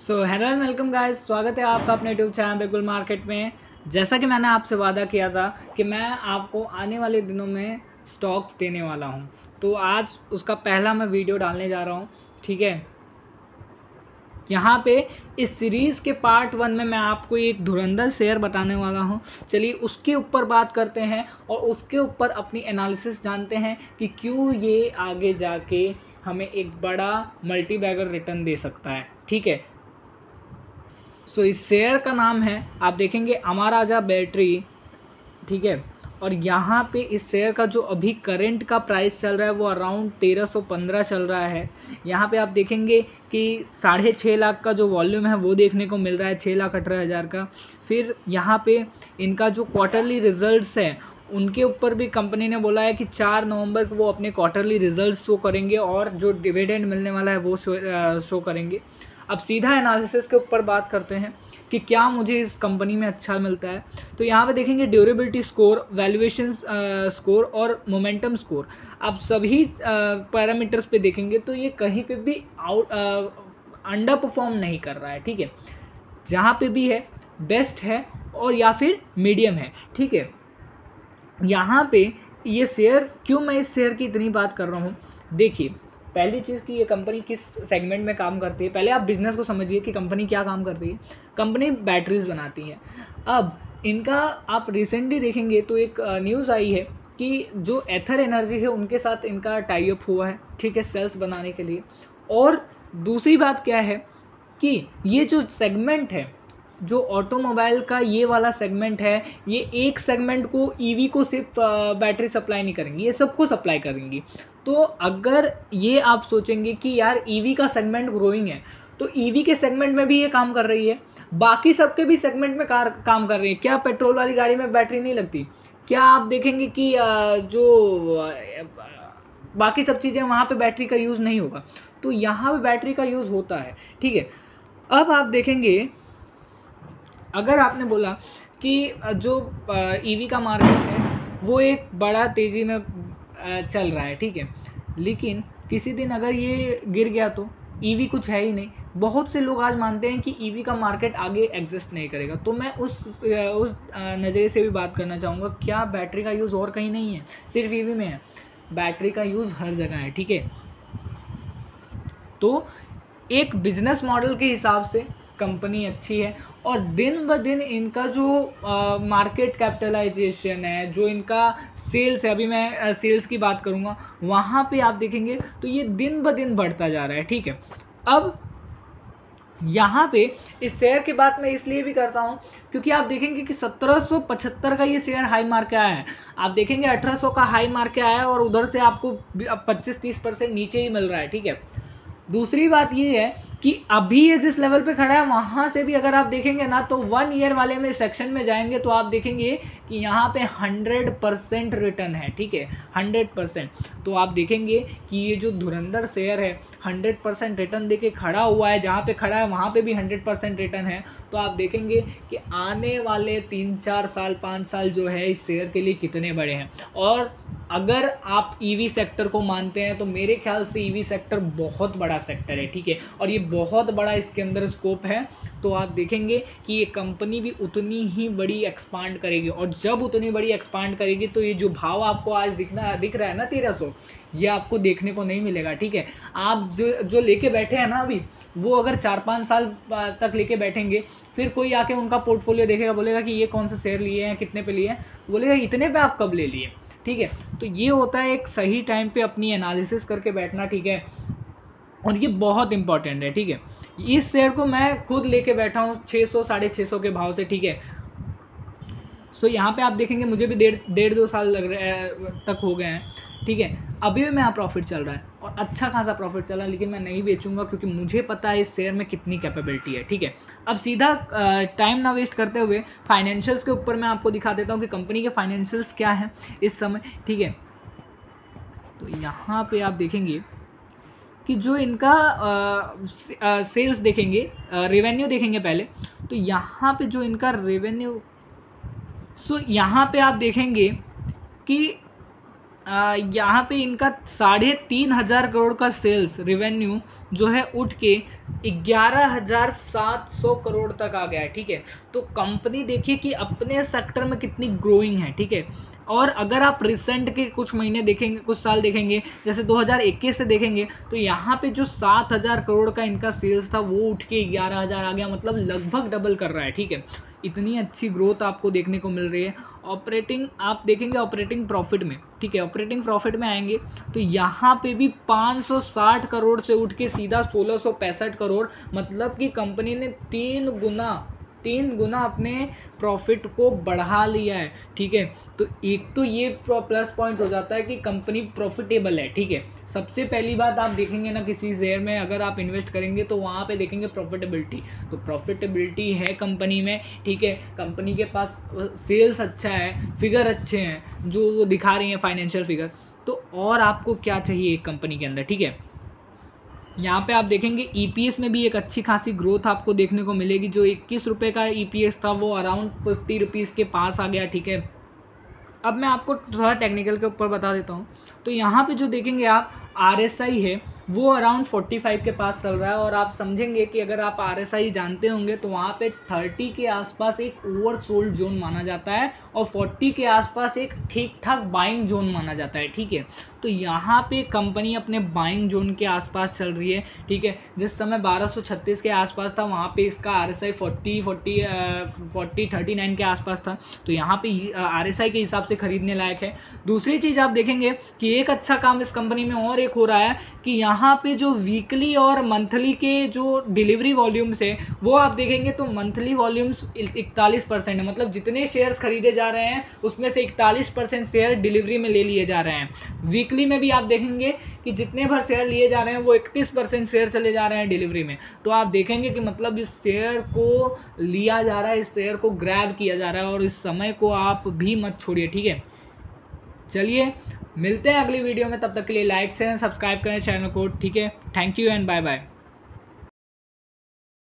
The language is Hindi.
So hello and welcome guys, स्वागत है आपका अपने YouTube channel big bull market में। जैसा कि मैंने आपसे वादा किया था कि मैं आपको आने वाले दिनों में स्टॉक्स देने वाला हूं, तो आज उसका पहला मैं वीडियो डालने जा रहा हूं। ठीक है, यहाँ पे इस सीरीज़ के पार्ट 1 में मैं आपको एक धुरंधर शेयर बताने वाला हूँ। चलिए उसके ऊपर बात करते हैं और उसके ऊपर अपनी एनालिसिस जानते हैं कि क्यों ये आगे जाके हमें एक बड़ा मल्टी बैगर रिटर्न दे सकता है। ठीक है, सो इस शेयर का नाम है, आप देखेंगे अमाराजा बैटरी। ठीक है, और यहाँ पे इस शेयर का जो अभी करंट का प्राइस चल रहा है वो अराउंड 1315 चल रहा है। यहाँ पे आप देखेंगे कि 6.5 लाख का जो वॉल्यूम है वो देखने को मिल रहा है, 6,18,000 का। फिर यहाँ पे इनका जो क्वार्टरली रिजल्ट्स है उनके ऊपर भी कंपनी ने बोला है कि 4 नवंबर को वो अपने क्वार्टरली रिजल्ट्स शो करेंगे और जो डिविडेंड मिलने वाला है वो शो करेंगे। अब सीधा एनालिसिस के ऊपर बात करते हैं कि क्या मुझे इस कंपनी में अच्छा मिलता है। तो यहाँ पे देखेंगे ड्यूरेबिलिटी स्कोर, वैल्यूएशन स्कोर और मोमेंटम स्कोर। आप सभी पैरामीटर्स पे देखेंगे तो ये कहीं पे भी अंडर परफॉर्म नहीं कर रहा है। ठीक है, जहाँ पे भी है बेस्ट है और या फिर मीडियम है। ठीक है, यहाँ पे ये शेयर, क्यों मैं इस शेयर की इतनी बात कर रहा हूँ, देखिए पहली चीज़ कि ये कंपनी किस सेगमेंट में काम करती है। पहले आप बिज़नेस को समझिए कि कंपनी क्या काम करती है। कंपनी बैटरीज बनाती है। अब इनका आप रिसेंटली देखेंगे तो एक न्यूज़ आई है कि जो एथर एनर्जी है उनके साथ इनका टाई अप हुआ है। ठीक है, सेल्स बनाने के लिए। और दूसरी बात क्या है कि ये जो सेगमेंट है, जो ऑटोमोबाइल का ये वाला सेगमेंट है, ये एक सेगमेंट को ईवी को सिर्फ बैटरी सप्लाई नहीं करेंगी, ये सबको सप्लाई करेंगी। तो अगर ये आप सोचेंगे कि यार ईवी का सेगमेंट ग्रोइंग है तो ईवी के सेगमेंट में भी ये काम कर रही है, बाकी सबके भी सेगमेंट में काम कर रही है। क्या पेट्रोल वाली गाड़ी में बैटरी नहीं लगती? क्या आप देखेंगे कि जो बाकी सब चीज़ें वहाँ पे बैटरी का यूज़ नहीं होगा? तो यहाँ पे बैटरी का यूज़ होता है। ठीक है, अब आप देखेंगे अगर आपने बोला कि जो ईवी का मार्केट है वो एक बड़ा तेज़ी में चल रहा है। ठीक है, लेकिन किसी दिन अगर ये गिर गया तो ईवी कुछ है ही नहीं। बहुत से लोग आज मानते हैं कि ईवी का मार्केट आगे एग्जिस्ट नहीं करेगा। तो मैं उस नज़रिए से भी बात करना चाहूँगा, क्या बैटरी का यूज़ और कहीं नहीं है, सिर्फ ईवी में है? बैटरी का यूज़ हर जगह है। ठीक है, तो एक बिजनेस मॉडल के हिसाब से कंपनी अच्छी है और दिन ब दिन इनका जो मार्केट कैपिटलाइजेशन है, जो इनका सेल्स है, अभी मैं सेल्स की बात करूँगा, वहाँ पे आप देखेंगे तो ये दिन ब दिन बढ़ता जा रहा है। ठीक है, अब यहाँ पे इस शेयर की बात मैं इसलिए भी करता हूँ क्योंकि आप देखेंगे कि 1775 का ये शेयर हाई मार के आया है। आप देखेंगे 1800 का हाई मार के आया है और उधर से आपको 25-30% नीचे ही मिल रहा है। ठीक है, दूसरी बात ये है कि अभी ये जिस लेवल पे खड़ा है वहाँ से भी अगर आप देखेंगे ना तो 1 ईयर वाले में सेक्शन में जाएंगे तो आप देखेंगे कि यहाँ पे 100% रिटर्न है। ठीक है, 100%। तो आप देखेंगे कि ये जो धुरंधर शेयर है 100% रिटर्न देके खड़ा हुआ है, जहाँ पे खड़ा है वहाँ पे भी 100% रिटर्न है। तो आप देखेंगे कि आने वाले 3-4 साल 5 साल जो है इस शेयर के लिए कितने बड़े हैं। और अगर आप ईवी सेक्टर को मानते हैं तो मेरे ख्याल से ईवी सेक्टर बहुत बड़ा सेक्टर है। ठीक है, और ये बहुत बड़ा इसके अंदर स्कोप है। तो आप देखेंगे कि ये कंपनी भी उतनी ही बड़ी एक्सपांड करेगी और जब उतनी बड़ी एक्सपांड करेगी तो ये जो भाव आपको आज दिख रहा है ना 1300, ये आपको देखने को नहीं मिलेगा। ठीक है, आप जो लेके बैठे हैं ना अभी, वो अगर 4-5 साल तक लेके बैठेंगे, फिर कोई आके उनका पोर्टफोलियो देखेगा, बोलेगा कि ये कौन सा शेयर लिए हैं, कितने पे लिए हैं, बोलेगा इतने पे आप कब ले लिए। ठीक है, तो ये होता है एक सही टाइम पे अपनी एनालिसिस करके बैठना। ठीक है, और ये बहुत इंपॉर्टेंट है। ठीक है, इस शेयर को मैं खुद लेके बैठा हूँ 600-650 के भाव से। ठीक है, सो यहाँ पे आप देखेंगे मुझे भी 1.5-2 साल लग रहे तक हो गए हैं। ठीक है, अभी भी मेरा प्रॉफिट चल रहा है और अच्छा खासा प्रॉफिट चल रहा है, लेकिन मैं नहीं बेचूंगा क्योंकि मुझे पता है इस शेयर में कितनी कैपेबिलिटी है। ठीक है, अब सीधा टाइम ना वेस्ट करते हुए फाइनेंशियल्स के ऊपर मैं आपको दिखा देता हूँ कि कंपनी के फाइनेंशियल्स क्या हैं इस समय। ठीक है, तो यहाँ पे आप देखेंगे कि जो इनका सेल्स देखेंगे, रेवेन्यू देखेंगे पहले, तो यहाँ पे जो इनका रेवेन्यू, सो यहाँ पे आप देखेंगे कि यहाँ पे इनका 3,500 करोड़ का सेल्स रेवेन्यू जो है उठ के 11,700 करोड़ तक आ गया है। ठीक है, तो कंपनी देखिए कि अपने सेक्टर में कितनी ग्रोइंग है। ठीक है, और अगर आप रिसेंट के कुछ महीने देखेंगे, कुछ साल देखेंगे, जैसे 2021 से देखेंगे, तो यहाँ पे जो 7,000 करोड़ का इनका सेल्स था वो उठ के 11,000 आ गया, मतलब लगभग डबल कर रहा है। ठीक है, इतनी अच्छी ग्रोथ आपको देखने को मिल रही है। ऑपरेटिंग आप देखेंगे ऑपरेटिंग प्रॉफिट में, ठीक है, ऑपरेटिंग प्रॉफिट में आएंगे तो यहाँ पे भी 560 करोड़ से उठ के सीधा 1665 करोड़, मतलब कि कंपनी ने 3 गुना अपने प्रॉफिट को बढ़ा लिया है। ठीक है, तो एक तो ये प्लस पॉइंट हो जाता है कि कंपनी प्रॉफिटेबल है। ठीक है, सबसे पहली बात आप देखेंगे ना किसी शेयर में अगर आप इन्वेस्ट करेंगे तो वहाँ पे देखेंगे प्रॉफिटेबिलिटी, तो प्रॉफिटेबिलिटी है कंपनी में। ठीक है, कंपनी के पास सेल्स अच्छा है, फिगर अच्छे हैं जो वो दिखा रही हैं फाइनेंशियल फिगर, तो और आपको क्या चाहिए एक कंपनी के अंदर। ठीक है, यहाँ पे आप देखेंगे EPS में भी एक अच्छी खासी ग्रोथ आपको देखने को मिलेगी। जो 21 रुपये का EPS था वो अराउंड 50 रुपीज़ के पास आ गया। ठीक है, अब मैं आपको थोड़ा टेक्निकल के ऊपर बता देता हूँ। तो यहाँ पे जो देखेंगे आप RSI है वो अराउंड 45 के पास चल रहा है, और आप समझेंगे कि अगर आप RSI जानते होंगे तो वहाँ पे 30 के आसपास एक ओवर सोल्ड जोन माना जाता है और 40 के आसपास एक ठीक ठाक बाइंग जोन माना जाता है। ठीक है, तो यहाँ पे कंपनी अपने बाइंग जोन के आसपास चल रही है। ठीक है, जिस समय 1236 के आसपास था वहाँ पे इसका RSI 39 के आसपास था, तो यहाँ पे RSI के हिसाब से खरीदने लायक है। दूसरी चीज़ आप देखेंगे कि एक अच्छा काम इस कंपनी में और एक हो रहा है कि यहाँ पे जो वीकली और मंथली के जो डिलीवरी वॉल्यूम्स है वो आप देखेंगे तो मंथली वॉल्यूम्स 41% है, मतलब जितने शेयर्स खरीदे जा रहे हैं उसमें से 41% शेयर डिलीवरी में ले लिए जा रहे हैं। वीकली में भी आप देखेंगे कि जितने भर शेयर लिए जा रहे हैं वो 31% शेयर चले जा रहे हैं डिलीवरी में। तो आप देखेंगे कि मतलब इस शेयर को लिया जा रहा है, इस शेयर को ग्रैब किया जा रहा है, और इस समय को आप भी मत छोड़िए। ठीक है, चलिए मिलते हैं अगली वीडियो में, तब तक के लिए लाइक शेयर सब्सक्राइब करें चैनल को। ठीक है, thank you and bye bye.